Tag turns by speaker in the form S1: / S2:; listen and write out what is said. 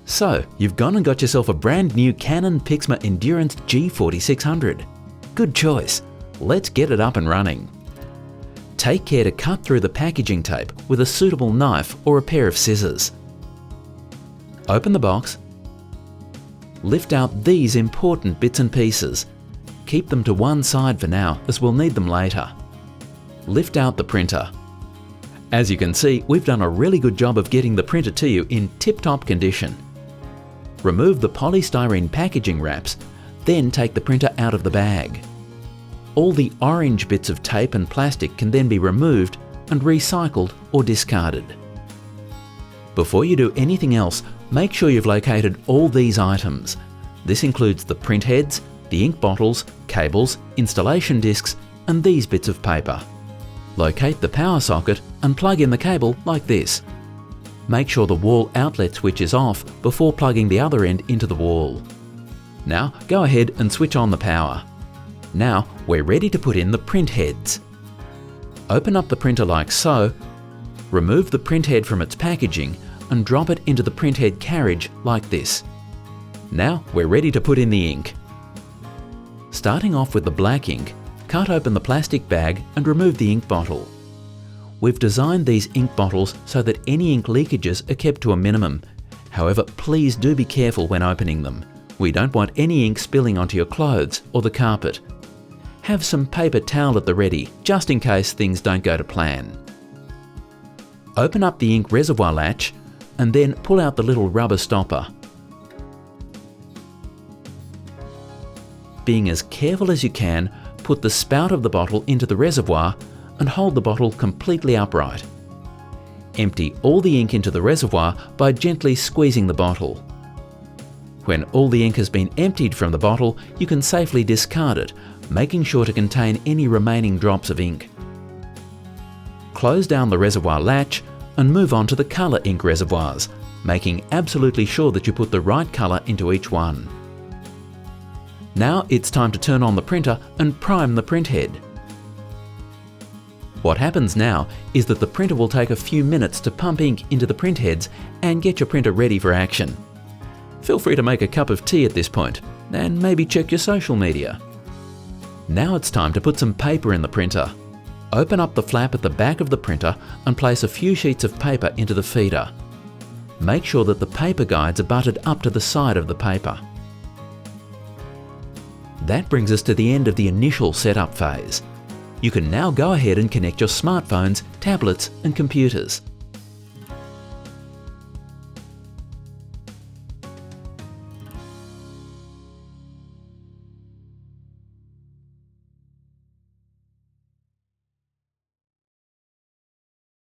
S1: So, you've gone and got yourself a brand new Canon PIXMA Endurance G4600. Good choice. Let's get it up and running. Take care to cut through the packaging tape with a suitable knife or a pair of scissors. Open the box. Lift out these important bits and pieces. Keep them to one side for now, as we'll need them later. Lift out the printer. As you can see, we've done a really good job of getting the printer to you in tip-top condition. Remove the polystyrene packaging wraps, then take the printer out of the bag. All the orange bits of tape and plastic can then be removed and recycled or discarded. Before you do anything else, make sure you've located all these items. This includes the print heads, the ink bottles, cables, installation discs, and these bits of paper. Locate the power socket and plug in the cable like this. Make sure the wall outlet switch is off before plugging the other end into the wall. Now go ahead and switch on the power. Now we're ready to put in the print heads. Open up the printer like so, remove the print head from its packaging and drop it into the print head carriage like this. Now we're ready to put in the ink. Starting off with the black ink, cut open the plastic bag and remove the ink bottle. We've designed these ink bottles so that any ink leakages are kept to a minimum. However, please do be careful when opening them. We don't want any ink spilling onto your clothes or the carpet. Have some paper towel at the ready, just in case things don't go to plan. Open up the ink reservoir latch and then pull out the little rubber stopper. Being as careful as you can, put the spout of the bottle into the reservoir and hold the bottle completely upright. Empty all the ink into the reservoir by gently squeezing the bottle. When all the ink has been emptied from the bottle, you can safely discard it, making sure to contain any remaining drops of ink. Close down the reservoir latch and move on to the colour ink reservoirs, making absolutely sure that you put the right colour into each one. Now it's time to turn on the printer and prime the print head. What happens now is that the printer will take a few minutes to pump ink into the print heads and get your printer ready for action. Feel free to make a cup of tea at this point and maybe check your social media. Now it's time to put some paper in the printer. Open up the flap at the back of the printer and place a few sheets of paper into the feeder. Make sure that the paper guides are butted up to the side of the paper. That brings us to the end of the initial setup phase. You can now go ahead and connect your smartphones, tablets and computers.